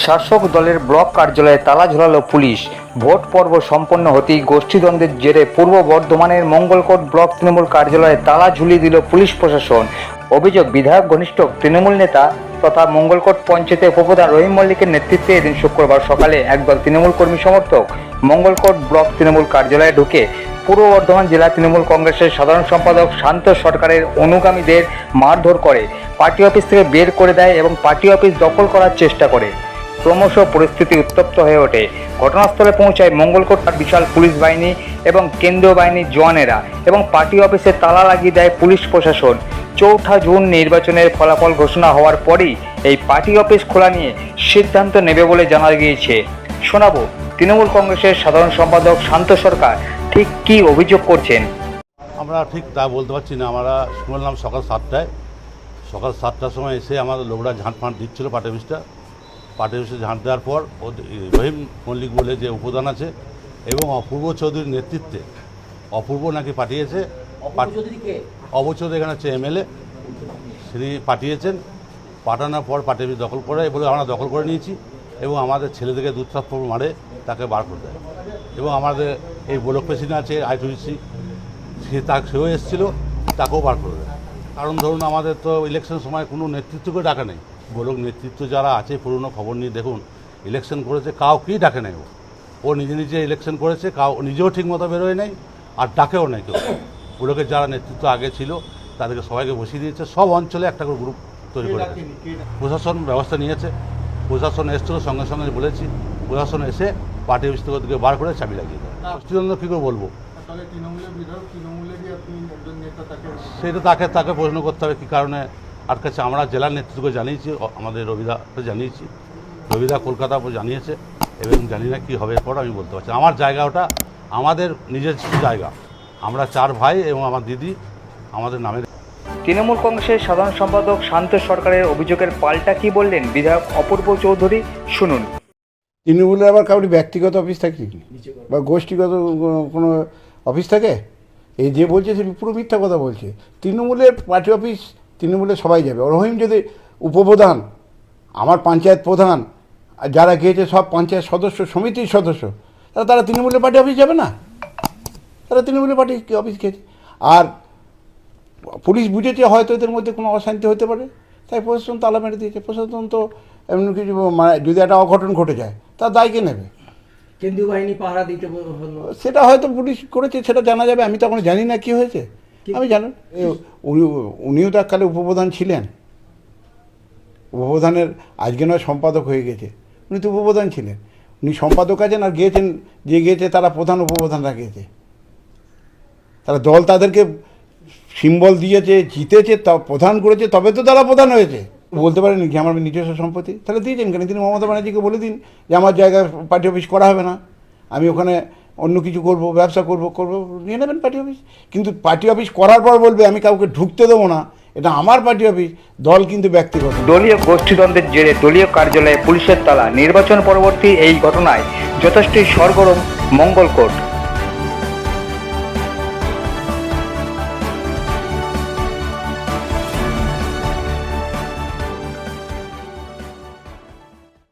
শাসক দলের ব্লক কার্যালয়ে তালা ঝোলালো পুলিশ। ভোট পর্ব সম্পন্ন হতেই গোষ্ঠীদ্বন্দ্বের জেরে পূর্ব বর্ধমানের মঙ্গলকোট ব্লক তৃণমূল কার্যালয়ে তালা ঝুলিয়ে দিল পুলিশ প্রশাসন। অভিযোগ, বিধায়ক ঘনিষ্ঠ তৃণমূল নেতা তথা মঙ্গলকোট পঞ্চায়েতের উপপ্রধান রহিম মল্লিকের নেতৃত্বে এদিন শুক্রবার সকালে একদল তৃণমূল কর্মী সমর্থক মঙ্গলকোট ব্লক তৃণমূল কার্যালয়ে ঢুকে পূর্ব বর্ধমান জেলা তৃণমূল কংগ্রেসের সাধারণ সম্পাদক শান্ত সরকারের অনুগামীদের মারধর করে, পার্টি অফিস থেকে বের করে দেয় এবং পার্টি অফিস দখল করার চেষ্টা করে। ক্রমশ পরিস্থিতি উত্তপ্ত হয়ে ওঠে। ঘটনাস্থলে পৌঁছায় মঙ্গলকোট বিশাল পুলিশ বাহিনী এবং কেন্দ্রীয় বাহিনীর জওয়ানেরা এবং পার্টি অফিসে তালা লাগিয়ে দেয় পুলিশ প্রশাসন। ৪ জুন নির্বাচনের ফলাফল ঘোষণা হওয়ার পরই এই পার্টি অফিস খোলা নিয়ে সিদ্ধান্ত নেবে বলে জানা গিয়েছে। শোনাবো তৃণমূল কংগ্রেসের সাধারণ সম্পাদক শান্ত সরকার ঠিক কী অভিযোগ করছেন। আমরা ঠিক তা বলতে পারছি না। আমরা শুনলাম সকাল 7টার সময় এসে আমাদের লোকরা ঝাঁট ফাঁট দিচ্ছিল পার্টি অফিসে ঝাঁট দেওয়ার পর রহিম মল্লিক বলে যে উপদান আছে এবং অপূর্ব চৌধুরীর নেতৃত্বে, অপূর্ব নাকি পাঠিয়েছে, অপূর্ব চৌধুরী এখানে হচ্ছে এমএলএ, তিনি পাঠিয়েছেন। পাঠানোর পর পার্টি অফিস দখল করে বলে আমরা দখল করে নিয়েছি এবং আমাদের ছেলেদেরকে দুধসাপ্পর মারে তাকে বার করে দেয়। এবং আমাদের এই ব্লক প্রেসিডেন্ট আছে আইটিসি, সেও এসেছিলো, তাকেও বার করে দেয়। কারণ ধরুন আমাদের তো ইলেকশন সময় কোনো নেতৃত্বকে ডাকা নেই। ব্লক নেতৃত্ব যারা আছে পুরনো খবর নিয়ে দেখুন, ইলেকশন করেছে কাউকেই ডাকে নেই। ও নিজে ইলেকশন করেছে, নিজেও ঠিকমতো বেরোয় নেই আর ডাকেও নেই কেউ। ব্লকের যারা নেতৃত্ব আগে ছিল তাদেরকে সবাইকে বসিয়ে দিয়েছে। সব অঞ্চলে একটা করে গ্রুপ তৈরি করে প্রশাসন ব্যবস্থা নিয়েছে। প্রশাসন এসেছিল, সঙ্গে সঙ্গে বলেছি, প্রশাসন এসে পার্টি অফিস থেকে বার করে চাবি লাগিয়ে দেয়। গোষ্ঠীদ্বন্দ্ব কী করে বলবো, সেটা তাকে প্রশ্ন করতে হবে কী কারণে আটকাচ্ছে। আমরা জেলার নেতৃত্বকে জানিয়েছি, আমাদের রবিদাকে জানিয়েছি, রবিদা কলকাতা জানিয়েছে এবং জানি না কী হবে এরপর আমি বলতে পারছি। আমার জায়গা ওটা আমাদের নিজের জায়গা, আমরা 4 ভাই এবং আমার দিদি আমাদের নামে। তৃণমূল কংগ্রেসের সাধারণ সম্পাদক শান্ত সরকারের অভিযোগের পাল্টা কি বললেন বিধায়ক অপূর্ব চৌধুরী, শুনুন। তৃণমূলের আবার কাউরি ব্যক্তিগত অফিস থাকে বা গোষ্ঠীগত কোনো অফিস থাকে? এই যে বলছে সে পুরো মিথ্যা কথা বলছে। তৃণমূলের পার্টি অফিস তৃণমূলের সবাই যাবে। রহিম যদি উপপ্রধান, আমার পঞ্চায়েত প্রধান, যারা গিয়েছে সব পঞ্চায়েত সদস্য, সমিতির সদস্য, তারা তৃণমূলের পার্টি অফিস যাবে না? তারা তৃণমূলের পার্টি অফিস গিয়েছে। আর পুলিশ বুঝেছে হয়তো এদের মধ্যে কোনো অশান্তি হতে পারে, তাই প্রশাসন তালা মেরে দিয়েছে। প্রশাসন তো এমন কিছু যদি একটা অঘটন ঘটে যায় তার দায় কে নেবে? কেন্দ্রীয় বাহিনী পাহারা দিতে, সেটা হয়তো পুলিশ করেছে, সেটা জানা যাবে। আমি তো এখন জানি না কি হয়েছে। আমি জানেন উনিও তো এককালে উপপ্রধান ছিলেন। উপপ্রধানের আজকে নয় সম্পাদক হয়ে গেছে, উনি তো উপপ্রধান ছিলেন। উনি সম্পাদক আছেন আর গিয়েছেন, যে গিয়েছে তারা প্রধান উপপ্রধানরা গিয়েছে। তারা দল তাদেরকে সিম্বল দিয়েছে, জিতেছে, প্রধান করেছে, তবে তো তারা প্রধান হয়েছে। বলতে পারেন কি আমার নিজস্ব সম্পত্তি? তাহলে দিয়েছেন কেন? তিনি মমতা ব্যানার্জিকে বলে দিন যে আমার জায়গায় পার্টি অফিস করা হবে না, আমি ওখানে অন্য কিছু করব, ব্যবসা করব, নিয়ে নেবেন পার্টি অফিস। কিন্তু পার্টি অফিস করার পর বলবে আমি কাউকে ঢুকতে দেবো না, এটা আমার পার্টি অফিস। দল কিন্তু ব্যক্তিগত। দলীয় গোষ্ঠীদ্বন্দ্বের জেরে দলীয় কার্যালয়ে পুলিশের তালা। নির্বাচন পরবর্তী এই ঘটনায় যথেষ্টই সরগরম মঙ্গলকোট।